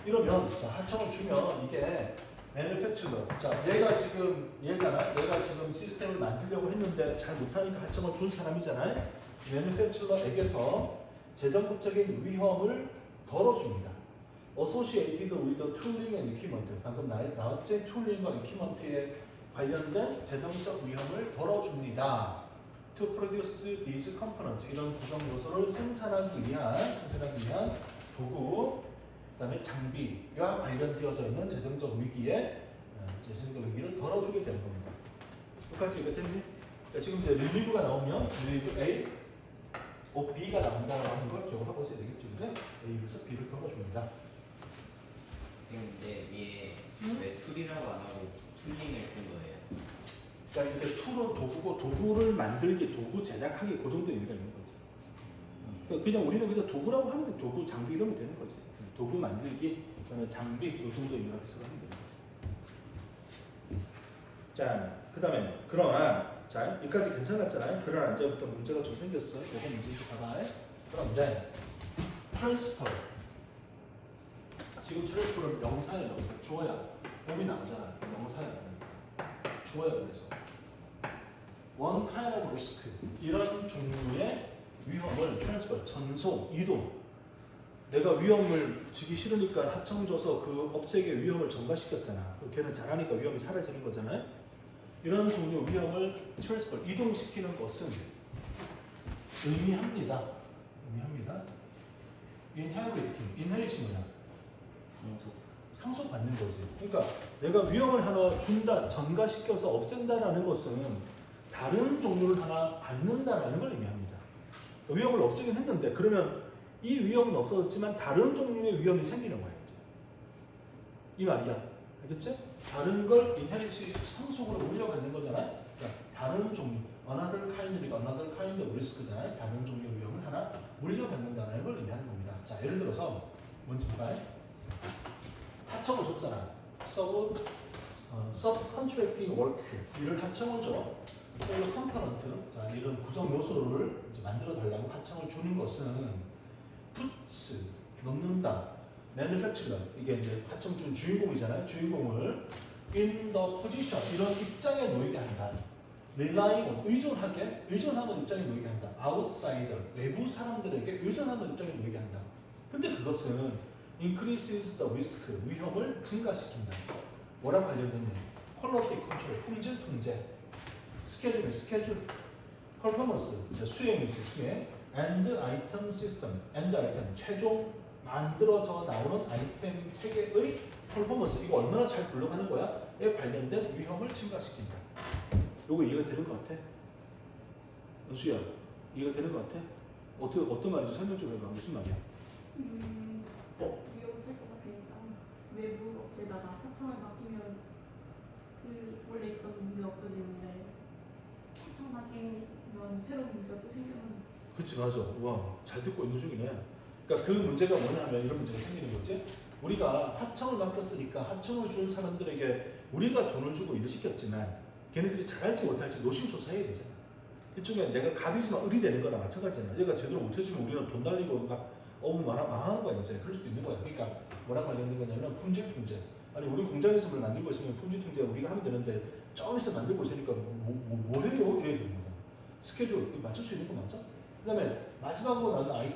Speaker 1: 이러면, 자, 하청을 주면 이게 manufacturer, 자, 얘가 지금 시스템을 만들려고 했는데 잘 못하니까 하청을 준 사람이잖아요. manufacturer에게서 재정적인 위험을 덜어줍니다. associated with tooling and equipment, 방금 나왔지? 툴링과 equipment에 관련된 재정적 위험을 덜어줍니다. to produce these components, 이런 구성 요소를 생산하기 위한 도구, 그다음에 장비와 관련되어져 있는 재정적 위기를 덜어주게 되는 겁니다. 똑같이 이거 때문에 지금 이제 릴리브가 나오면 릴리브 A, B가 나온다고 하는 걸 기억하고 있어야 되겠죠, 그죠? A에서 B를 덜어줍니다.
Speaker 2: 지금 이제 위에 왜 툴이라고 안 하고 툴링을 쓴 거예요?
Speaker 1: 그러니까 이렇게 툴은 도구고, 도구를 만들기, 도구 제작하기, 그 정도 의미가 있는 거지. 그냥 우리는 그냥 도구라고 하면 돼. 도구, 장비 이러면 되는 거지. 도구 만들기, 그다음에 장비, 이 정도 의미로 해석하면 되는 거지. 자, 그다음에 그러나, 자, 여기까지 괜찮았잖아요. 그러나 이제부터 문제가 좀 생겼어. 이거 문제인지 봐봐. 그런데 트랜스퍼, 지금 트랜스퍼는 명사야, 주어야. 법이 나오잖아. 명사야. 주어야. 그래서 one kind of risk, 이런 종류의 위험을 트랜스퍼, 전송, 이동. 내가 위험을 주기 싫으니까 하청 줘서 그 업체에게 위험을 전가시켰잖아. 걔는 잘하니까 위험이 사라지는 거잖아요. 이런 종류 위험을 트랜스퍼 이동시키는 것은 의미합니다. inheriting, inherit이 뭐냐? 상속받는 거지. 그러니까 내가 위험을 하나 준다, 전가시켜서 없앤다라는 것은 다른 종류를 하나 받는다라는 걸 의미합니다. 위험을 없애긴 했는데 그러면 이 위험은 없어졌지만 다른 종류의 위험이 생기는 거야. 이제. 이 말이야. 알겠지? 다른 걸 인헤리시 상속으로 물려받는 거잖아. 그러니까 다른 종류, another kind of risk잖아. 다른 종류의 위험을 하나 물려받는다는 걸 의미하는 겁니다. 자, 예를 들어서 뭔지 볼까요? 하청을 줬잖아. subcontracting work 일을 하청을 줘. 또 컴포넌트, 자 이런 구성 요소를 이제 만들어 달라고 하청을 주는 것은 puts 넣는다. manufacturer 이게 이제 하청 준 주인공이잖아요. 주인공을 in the position 이런 입장에 놓이게 한다. relying on 의존하는 입장에 놓이게 한다. outsider 외부 사람들에게 의존하는 입장에 놓이게 한다. 근데 그것은 increases the risk 위험을 증가시킨다. 뭐랑 관련된 일? quality control 품질 통제, 스케줄, 퍼포먼스 수행, and item system, 최종 만들어져 나오는 아이템 체계의 퍼포먼스 이거 얼마나 잘 굴러가는 거야?에 관련된 위험을 증가시킨다. 요거 이해가 되는 것 같아? 연수야, 이해가 되는 것 같아? 어떤 말인지 설명 좀 해봐. 무슨 말이야?
Speaker 3: 위험할 것 같으니까 외부 업체다가 하청을 맡기면 그 원래 있던 문제 없어지는데 하청 맡기면 새로운 문제가 또 생기면
Speaker 1: 그렇지 맞아. 와, 잘 듣고 있는 중이네. 그러니까 그 문제가 뭐냐면 이런 문제가 생기는 거지. 우리가 하청을 맡겼으니까 하청을 준 사람들에게 우리가 돈을 주고 일을 시켰지만 걔네들이 잘할지 못할지 노심초사해야 되잖아. 일종의 내가 갑이지만 을이 되는 거나 마찬가지잖아. 얘가 제대로 못해주면 우리는 돈 날리고 막 망하는 거야 이제. 그럴 수도 있는 거야. 그러니까 뭐랑 관련된 거냐면 품질 통제. 아니 우리 공장에서 뭘 만들고 있으면 품질 통제 우리가 하면 되는데 저기서 만들고 있으니까 뭐 해요? 이래야 되는 거잖아. 스케줄 맞출 수 있는 거 맞죠? 그 다음에 마지막으로 나오는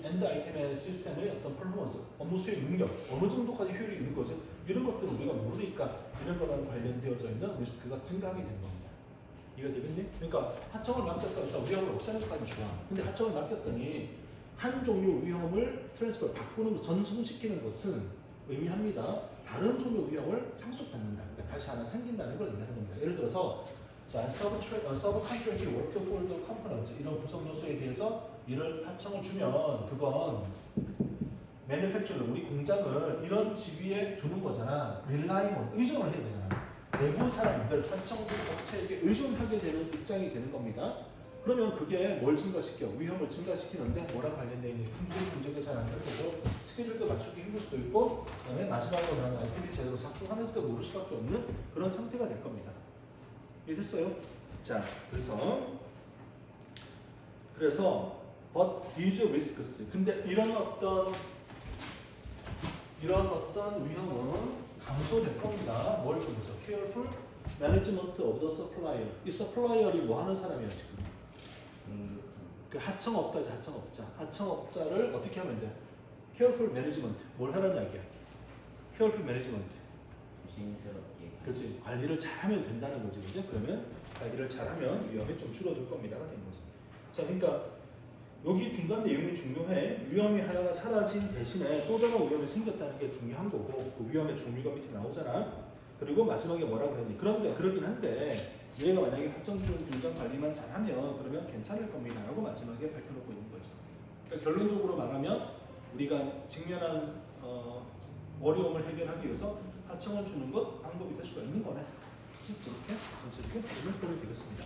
Speaker 1: 엔드 아이템의 시스템의 어떤 퍼포먼스, 업무 수행 능력, 어느 정도까지 효율이 있는 거죠? 이런 것들을 우리가 모르니까 이런 거랑 관련되어져 있는 리스크가 증가하게 되는 겁니다. 이해가 되겠니? 그러니까 하청을 맡겼어. 일단 위험을 없애는 것까지 좋아. 근데 하청을 맡겼더니 한 종류 위험을 트랜스퍼 바꾸는 전송시키는 것은 의미합니다. 다른 종류 위험을 상속받는다. 그러니까 다시 하나 생긴다는 걸 의미하는 겁니다. 예를 들어서 자, subcontracting work for the component 이런 구성 요소에 대해서 일을 하청을 주면 그건 manufacturer 우리 공장을 이런 지위에 두는 거잖아. relying on 의존을 해야 되잖아. 내부 사람들 하청국 업체에게 의존하게 되는 입장이 되는 겁니다. 그러면 그게 뭘 증가시켜? 위험을 증가시키는데 뭐랑 관련되어 있는 품질 문제가 잘 안 될 거고 스케줄도 맞추기 힘들 수도 있고 그다음에 마지막으로 나는 아이템이 제대로 작동하는지도 모를 수밖에 없는 그런 상태가 될 겁니다. 이해됐어요? 자, 그래서 but these risks 근데 이런 어떤 위험은 감소될 겁니다. 뭘 통해서? careful management of the supplier. 이 supplier이 뭐 하는 사람이야 지금? 그 하청업자지 하청업자를 어떻게 하면 돼? careful management 뭘 하는 이야기야? careful management
Speaker 2: 조심스럽게.
Speaker 1: 그렇지. 관리를 잘하면 된다는 거지, 그지? 그러면 관리를 잘하면 위험이 좀 줄어들 겁니다가 된 거지. 자, 그러니까 여기 중간 내용이 중요해. 위험이 하나가 사라진 대신에 또 다른 위험이 생겼다는 게 중요한 거고 그 위험의 종류가 밑에 나오잖아. 그리고 마지막에 뭐라고 그랬니? 그런데 그러긴 한데 얘가 만약에 하청중 공장 관리만 잘하면 그러면 괜찮을 겁니다라고 마지막에 밝혀놓고 있는 거지. 그러니까 결론적으로 말하면 우리가 직면한 어려움을 해결하기 위해서 하청을 주는 것 방법이 될 수가 있는 거네. 그렇게 전체적인 설명이 되겠습니다.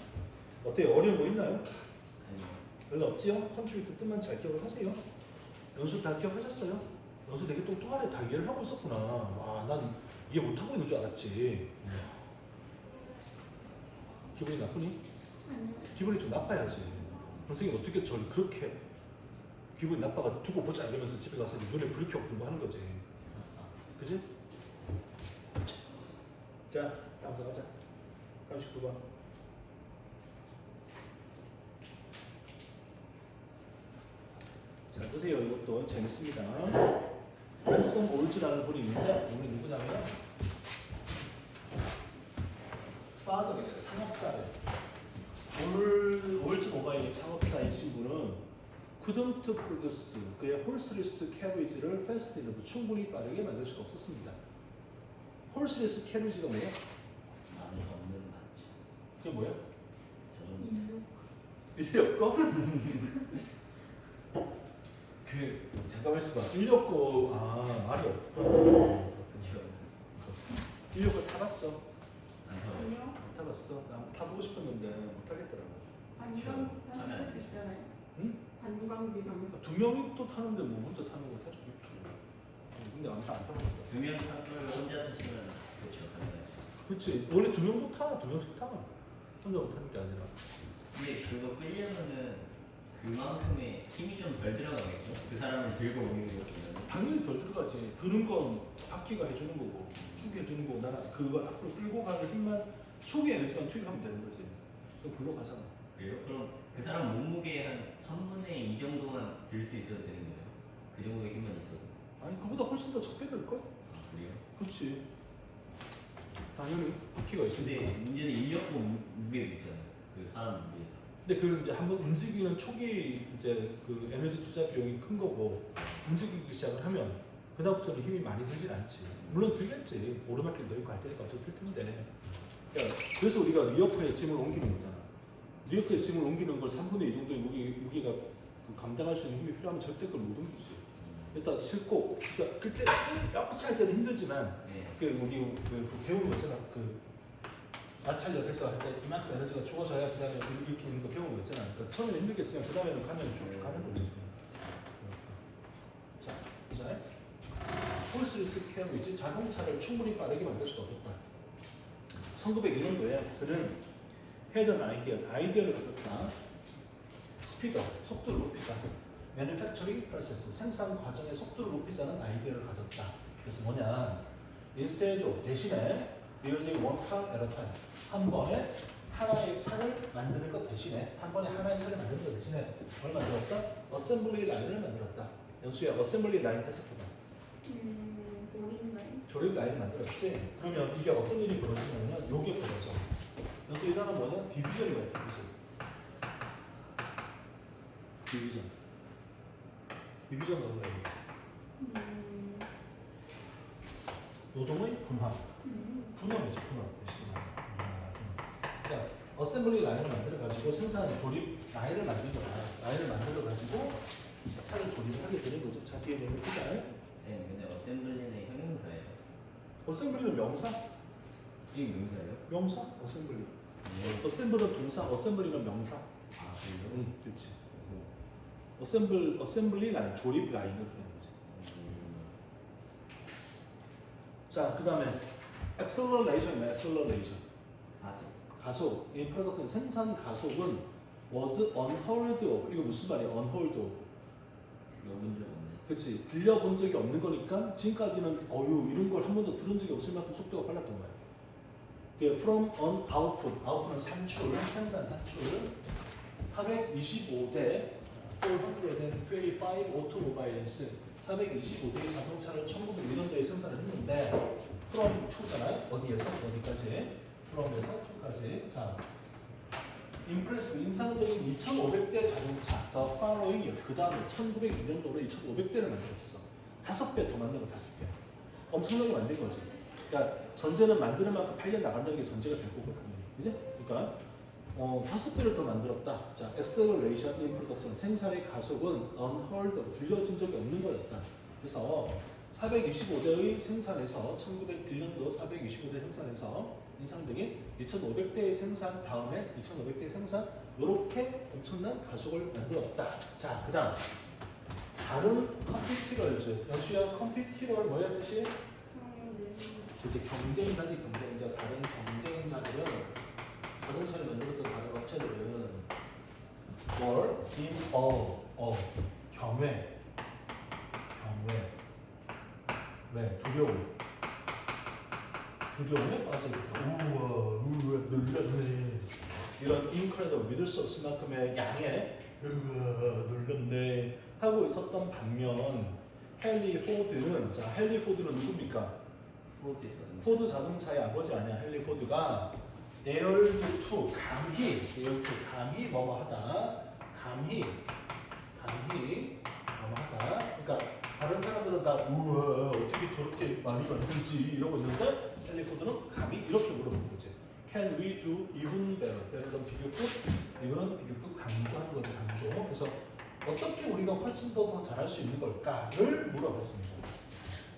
Speaker 1: 어때요? 어려운 거 있나요?
Speaker 2: 아니요.
Speaker 1: 별로 없지요? 컨트리뷰트 뜻만 잘 기억을 하세요. 연수 다 기억하셨어요? 연수 되게 똑똑하네. 다 이해를 하고 있었구나. 와, 난 이해 못하고 있는 줄 알았지. 기분이 나쁘니?
Speaker 3: 아니요.
Speaker 1: 기분이 좀 나빠야지. 선생님 어떻게 저를 그렇게 기분이 나빠가 두고 보자 이러면서 집에 가서 눈에 불 켜고 공부하는 거지. 그지? 자, 다음 거 가자. 39번. 자, 보세요. 이것도 재밌습니다. 랜섬 올즈라는 분이 있는데, 오늘 누구냐면, 파더가 창업자래. 월즈 모바일의 창업자이신 분은 couldn't produce 그의 홀스리스 캐리지를 fast enough 충분히 빠르게 만들 수가 없었습니다. 홀스리스 캐리지가 뭐야?
Speaker 2: 나는 없는 맞지.
Speaker 1: 그게 뭐야?
Speaker 2: 저는
Speaker 1: 인력거? 그 잠깐만 있어봐. 인력거 말이 없다.
Speaker 2: 그렇죠.
Speaker 1: 인력거 타봤어?
Speaker 2: 안 타요.
Speaker 3: 아니요.
Speaker 1: 안 타봤어. 나 타보고 싶었는데 못 타겠더라고.
Speaker 3: 관광지 타는 수 있잖아요.
Speaker 1: 응?
Speaker 3: 관광지 가면.
Speaker 1: 두 명이 또 타는데 뭐 혼자 타는 거 탈 수 있지. 근데 안 타봤어.
Speaker 2: 두명 탄 걸 혼자 타시면 그렇죠. 가능하죠.
Speaker 1: 그렇지. 원래 두 명도 타. 두 명씩 타. 혼자 못 타는 게 아니라.
Speaker 2: 근데 그거 끌려면은 그만큼의 힘이 좀 덜 들어가겠죠? 그 사람을 들고 오는 거 보면
Speaker 1: 당연히 덜 들어가지. 드는 건 바퀴가 해주는 거고, 축이 해주는 거고, 나는 그걸 앞으로 끌고 가는 힘만, 초기 에너지만 투입하면 되는 거지. 그럼 글로 가잖아.
Speaker 2: 그래요? 그럼 그 사람 몸무게 한 3분의 2 정도만 들 수 있어도 되는 거예요? 그 정도의 힘만 있어도?
Speaker 1: 아니, 그보다 훨씬 더 적게 들걸?
Speaker 2: 아 그래요?
Speaker 1: 그렇지. 당연히 바퀴가
Speaker 2: 근데
Speaker 1: 있으니까.
Speaker 2: 문제는 인력도 무게도 있잖아요. 그 사람 무게.
Speaker 1: 근데 그 이제 한번 움직이는 초기 이제 그 에너지 투자 비용이 큰 거고, 움직이기 시작을 하면 그다음부터는 힘이 많이 들진 않지. 물론 들겠지. 오르막길 너희 갈 테니까 어차피 들 텐데. 그러니까 그래서 우리가 리어프에 짐을 옮기는 거잖아. 리어프에 짐을 옮기는 걸 3분의 2 정도의 무게가 그 감당할 수 있는 힘이 필요하면 절대 그걸 못 옮기지. 일단 싣고, 그러니까 그때 야구치 할 때는 힘들지만,
Speaker 2: 네.
Speaker 1: 그 우리 그 배우는 거 있잖아. 그 마찰력에서 할 때 이만큼 에너지가 죽어져야 그 다음에 이렇게 있는 거 배우는 거 있잖아. 그러니까 처음에는 힘들겠지만 그 다음에는 가면 쭉 가는 거지. 자, 보자. 홀스리스 캐리지 자동차를 충분히 빠르게 만들 수가 없었다. 1901년도에 그는 헤든 아이디어를 갖었다. 스피드, 속도를 높이자. Manufacturing process, 생산 과정의 속도를 높이자는 아이디어를 가졌다. 그래서 뭐냐? Instead 대신에 building one car at a time. 한 번에 하나의 차를 만드는 것 대신에 한 번에 하나의 차를 만드는 것 대신에 뭘 만들었다? Assembly 라인을 만들었다. 연수야, Assembly 라인 해석해봐.
Speaker 3: 보링가요?
Speaker 1: 조립 라인을 만들었지. 그러면 이게 어떤 일이 벌어지냐면 요게 벌어져. 연수 이 단어는 뭐냐? 디비전이야, 디비전. 디비전 어느 라인? 노동의 분화. 분업이지, 분업. 자, 어셈블리 라인을 만들어가지고 생산 조립 라인을 만들거나 라인을 만들어가지고 차를 조립을 하게 되는 거죠. 자, 뒤에 내는 피자.
Speaker 2: 쌤 근데 어셈블리는 형용사예요?
Speaker 1: 어셈블리는 명사?
Speaker 2: 이게 명사예요?
Speaker 1: 명사? 어셈블리.
Speaker 2: 네.
Speaker 1: 어셈블은 동사, 어셈블리는 명사.
Speaker 2: 아 그래요?
Speaker 1: 응, 그렇지. 어셈블리 라인, 조립 라인 이렇게 되는 거지. 자, 그 다음에 액셀러레이션이네, 액셀러레이션.
Speaker 2: 가수.
Speaker 1: 가속, 이 프로덕트 생산 가속은 was unheard of. 이거 무슨 말이야? unheard of.
Speaker 2: 들어본 적 없네.
Speaker 1: 그렇지. 들려본 적이 없는 거니까 지금까지는 이런 걸 한 번도 들은 적이 없을 만큼 속도가 빨랐던 거야. from on output, output은 산출, 생산 산출 425대 425 automobiles 425대의 자동차를 1901년도에 생산을 했는데 from to잖아요. 어디에서 어디까지? from에서 to까지. 자, 임프레스 인상적인 2,500대 자동차 더 팔로잉 그 다음에 1902년도로 2,500대를 만들었어. 5배 더 만든 거 5배. 엄청나게 만든 거지. 그러니까 전제는 만드는 만큼 팔려 나간다는 게 전제가 될 거거든요. 그지? 그러니까 5배를 더 만들었다. 자, acceleration in production 생산의 가속은 unheard of 들려진 적이 없는 거였다. 그래서 425대의 생산에서 1901년도 425대 생산에서 인상적인 2,500대의 생산 다음에 2,500대의 생산 이렇게 엄청난 가속을 만들었다. 자, 그다음 다른 컴퓨티럴즈 연수야 컴퓨티럴 뭐야 뜻이? 이제 경쟁자지 경쟁자. 다른 경쟁자들은 자동차를 만들었던 다른 업체들은 were in 경외 왜 두려움에 빠져있다. 우와 놀랐네. 이런 incredible 믿을 수 없을 만큼의 양에 우와 놀랐네 하고 있었던 반면 헨리 포드는 헨리 포드는 누굽니까?
Speaker 2: 포드 자동차.
Speaker 1: 포드 자동차의 아버지 아니야. 헨리 포드가 dared to 감히 뭐뭐하다 감히 뭐뭐하다. 그러니까 다른 사람들은 다 우와 어떻게 저렇게 말이 만들지 이러고 있는데 헬리포드는 감히 이렇게 물어보는 거지. Can we do even better? better는 비교급, 이거는 비교급 강조하는 거지 강조. 그래서 어떻게 우리가 훨씬 더 잘할 수 있는 걸까를 물어봤습니다.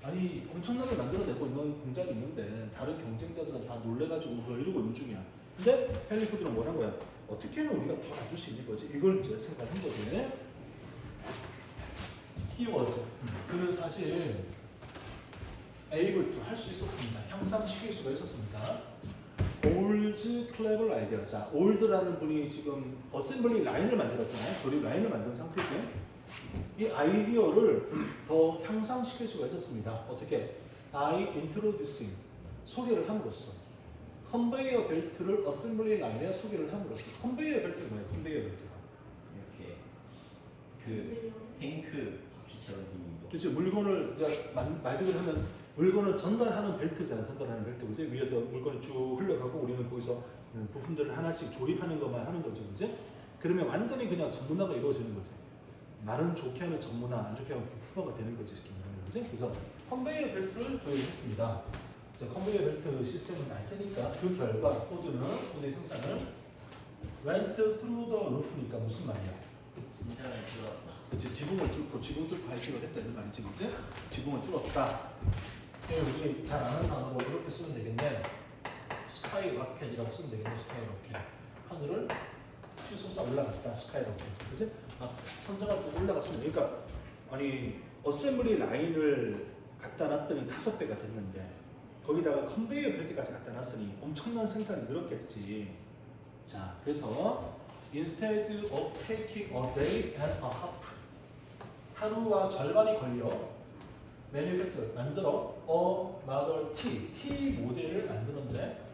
Speaker 1: 아니 엄청나게 만들어내고 있는 공장이 있는데 다른 경쟁자들은 다 놀래가지고 이러고 있는 중이야. 근데 헬리포드는 뭐란 거야? 어떻게 하면 우리가 더 만들 수 있는 거지? 이걸 이제 생각한 거지. 키워드. 그는 사실 able to 할 수 있었습니다. 향상시킬 수가 있었습니다. old's clever idea. 자, old라는 분이 지금 어셈블리 라인을 만들었잖아요. 조립 라인을 만든 상태지. 이 아이디어를 더 향상시킬 수가 있었습니다. 어떻게? by introducing 소개를 함으로써 컨베이어 벨트를 어셈블리 라인에 소개를 함으로써 컨베이어 벨트가 뭐예요? 컨베이어 벨트가
Speaker 2: 이렇게 그 탱크 바퀴처럼 생긴 거.
Speaker 1: 그렇지. 물건을 이제 말 그대로 하면 물건을 전달하는 벨트잖아요. 전달하는 벨트 그지? 위에서 물건이 쭉 흘러가고 우리는 거기서 부품들을 하나씩 조립하는 것만 하는 거죠, 그지? 그러면 완전히 그냥 전문화가 이루어지는 거지. 말은 좋게 하면 전문화, 안 좋게 하면 부품화가 되는 거지, 이렇게 말하는 거지. 그래서 컨베이어 벨트를 도입했습니다. 자, 컨베이어 벨트 시스템은 알 테니까 그 결과 코드의 생산을 went through the roof니까 무슨 말이야?
Speaker 2: 긴장을 들었다.
Speaker 1: 그치, 지붕을 뚫고 발길을 했다 이런 말이지, 그치? 지붕을 뚫었다. 우리 잘 아는 단어로 이렇게 쓰면 되겠네. 스카이 로켓이라고 쓰면 되겠네. 스카이 로켓. 하늘을 휘솟아 올라갔다. 스카이 로켓. 그치? 선장을 또 올라갔으면, 그러니까 아니 어셈블리 라인을 갖다 놨더니 5배가 됐는데 거기다가 컨베이어 벨트까지 갖다 놨으니 엄청난 생산이 늘었겠지. 자, 그래서 instead of taking a day and a half 하루와 절반이 걸려 manufacture 만들어 a model T 모델을 만드는데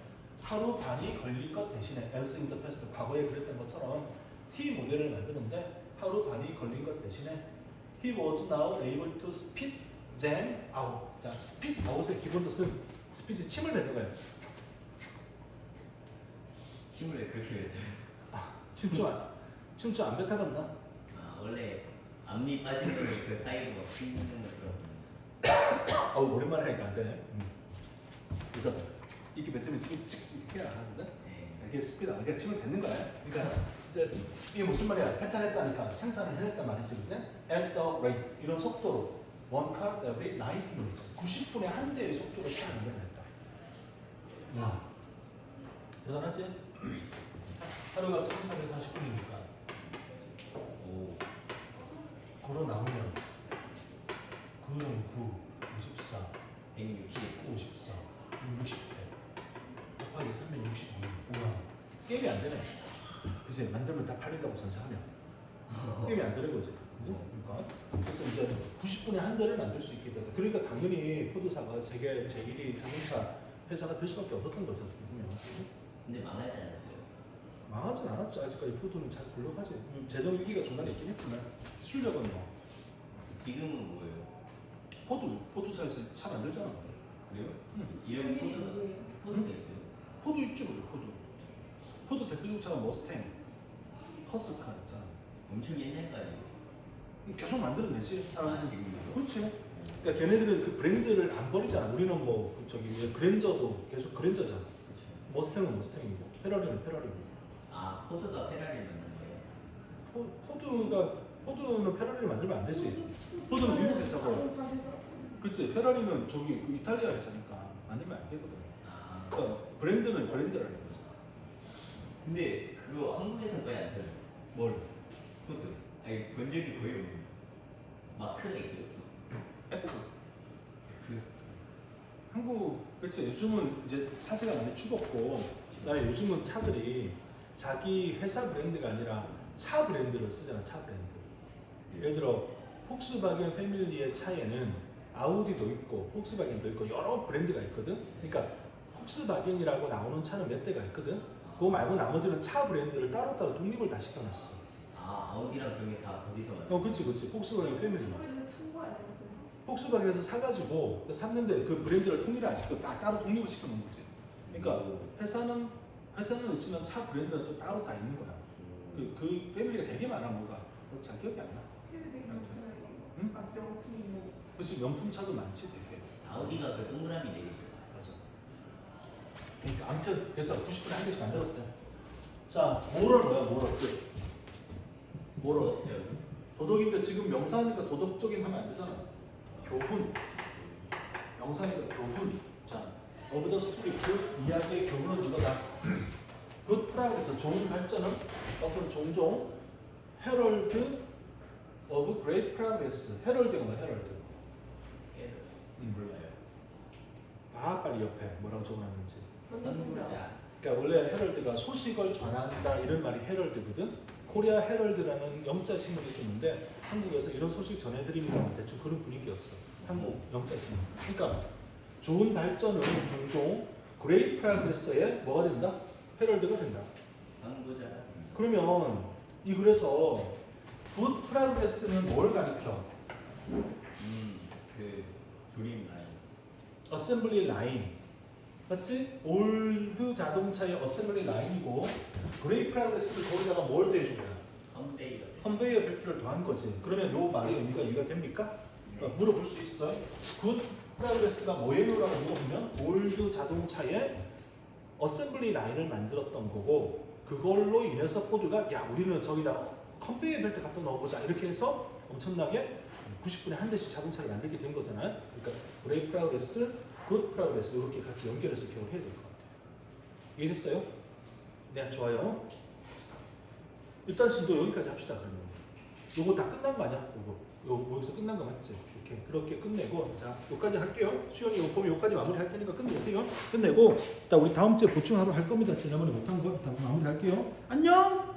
Speaker 1: 하루 반이 걸린 것 대신에 as in the past 과거에 그랬던 것처럼 T 모델을 만드는데 하루 반이 걸린 것 대신에 he was now able to spit them out. 자, spit out의 기본 뜻은 스핏이 침을 뱉는 거예요.
Speaker 2: 침을 왜 그렇게 뱉어요?
Speaker 1: 침 좀 안 뱉어봤나?
Speaker 2: 아 원래 앞니 빠지면 그 사이로 막 씹는 것처럼.
Speaker 1: 오랜만에 하니까 안 되네. 그래서 이렇게 뱉으면 침이 찍 이렇게 안 하거든.
Speaker 2: 네.
Speaker 1: 이게 스피드, 이게 침을 뱉는 거야. 그러니까 진짜 이게 무슨 말이야? 패턴했다니까 생산을 해냈단 말이지, 그지? At the rate 이런 속도로 one car every 90 minutes 90분에 한 대의 속도로 차를 만들어냈다. 대단하지? 하루가 1440분이니까
Speaker 2: 오.
Speaker 1: 걸어 나오면 9, 9, 54,
Speaker 2: 160.
Speaker 1: 54, 60대 곱하기 365. 우와, 게임이 안 되네. 글쎄, 만들면 다 팔린다고 전차하면 게임이 안 되는 거지. 그죠? 그러니까 그래서 이제 90분에 한 대를 만들 수 있게 됐다. 그러니까 당연히 포드사가 세계 제1위 자동차 회사가 될 수밖에 없었던 거죠.
Speaker 2: 근데 망하지 않았어요.
Speaker 1: 망하진 않았죠. 아직까지 포드는 잘 굴러가지. 재정 위기가 중간에 있긴 했지만 기술력은 뭐
Speaker 2: 지금은 뭐예요?
Speaker 1: 포드사에서 차 만들잖아.
Speaker 2: 그래요?
Speaker 3: 이름이
Speaker 2: 이런 코드
Speaker 3: 뭐예요?
Speaker 2: 코드가 있어요?
Speaker 1: 포드 있죠, 우리 포드 대표적 차가 머스탱, 허스카 있잖아.
Speaker 2: 엄청 옛날까지.
Speaker 1: 계속 만들어내지.
Speaker 2: 아 지금요?
Speaker 1: 그렇지. 그러니까 걔네들은 그 브랜드를 안 버리잖아. 우리는 뭐 저기 그랜저도 계속 그랜저잖아.
Speaker 2: 그렇죠.
Speaker 1: 머스탱은 머스탱이고, 페라리는 페라리고.
Speaker 2: 아 포드가 페라리를 만든 거예요?
Speaker 1: 포드는 페라리를 만들면 안 되지. 포드는 미국 회사고. 그렇지. 페라리는 저기 그 이탈리아 회사니까 만들면 안 되거든.
Speaker 2: 아
Speaker 1: 그러니까 브랜드는 브랜드라는 거지.
Speaker 2: 근데 그거 한국에서는 거의 안 써요.
Speaker 1: 뭘?
Speaker 2: 포드. 아니 본 적이 거의 없는데. 마크가 있어요.
Speaker 1: F.
Speaker 2: F.
Speaker 1: 한국 그치 요즘은 이제 사세가 많이 죽었고 그다음에 요즘은 차들이 자기 회사 브랜드가 아니라 차 브랜드를 쓰잖아. 차 브랜드. 예를 들어 폭스바겐 패밀리의 차에는 아우디도 있고 폭스바겐도 있고 여러 브랜드가 있거든. 그러니까 폭스바겐이라고 나오는 차는 몇 대가 있거든. 그거 말고 나머지는 차 브랜드를 따로따로 독립을 다 시켜놨어.
Speaker 2: 아 아우디랑 그런 게 다 거기서 만든.
Speaker 1: 그치 폭스바겐 패밀리.
Speaker 3: 산거 아니었어요?
Speaker 1: 폭스바겐에서 사가지고 샀는데 그 브랜드를 통일을 안 시켜 따로 독립을 시켜놓은 거지. 그러니까 회사는 회사는 있으면 차 브랜드는 또 따로 다 있는 거야. 그 패밀리가 되게 많아 뭐가. 잘 기억이 안 나.
Speaker 3: 해외 되게 많잖아요.
Speaker 1: 응?
Speaker 3: 아, 명품이 뭐.
Speaker 1: 그렇지 명품 차도 많지 되게.
Speaker 2: 아우디가 그 동그라미 내리죠.
Speaker 1: 맞아. 그러니까 아무튼 그래서 90분에 한 개씩 만들었대. 자, 모럴 뭐야 모럴 끝. 모럴. 도덕인데 지금 명사니까 도덕적인 하면 안 되잖아. 교훈. 명사니까 교훈. 자, of the story 그 이야기의 교훈은 이거다. good progress 좋은 발전은 often 종종 herald of great progress. herald가 뭐야 herald?
Speaker 2: 몰라요.
Speaker 1: 봐 빨리 옆에 뭐라고 적어놨는지.
Speaker 2: 선구자.
Speaker 1: 그러니까 원래 헤럴드가 소식을 전한다 이런 말이 헤럴드거든. 코리아 헤럴드라는 영자 신문이 있었는데 한국에서 이런 소식 전해드립니다. 대충 그런 분위기였어. 한국 영자 신문. 그러니까 좋은 발전은 종종 그레이트 프로그레스에 뭐가 된다? 헤럴드가 된다.
Speaker 2: 선구자.
Speaker 1: 그러면 이 그래서 굿 프로그레스는 뭘 가리켜?
Speaker 2: 그 조림 라인.
Speaker 1: 어셈블리 라인. 맞지? 올드 자동차의 어셈블리 라인이고 그레이 프로그레스를 거기다가 뭘 대준 거야?
Speaker 2: 컨베이어.
Speaker 1: 컨베이어 벨트를 더한 거지. 그러면 요 말의 의미가 이해가 됩니까? 그러니까 물어볼 수 있어요. 굿 프로그레스가 뭐예요? 라고 물어보면 올드 자동차의 어셈블리 라인을 만들었던 거고 그걸로 인해서 포드가 야 우리는 저기다 컨베이어 벨트 갖다 넣어보자 이렇게 해서 엄청나게 90분에 한 대씩 자동차를 만들게 된 거잖아요. 그러니까 그레이 프로그레스 굿 프로그레스 이렇게 같이 연결해서 기억을 해야 될 것 같아요. 이해됐어요? 네, 좋아요. 일단 진도 여기까지 합시다. 그러면 요거 다 끝난 거 아니야? 요거 여기서 끝난 거 맞지? 이렇게 그렇게 끝내고 자 여기까지 할게요. 수연이 요 보면 여기까지 마무리할 테니까 끝내세요. 끝내고 일단 우리 다음 주에 보충하러 할 겁니다. 지난번에 못한 거 다 마무리할게요. 안녕.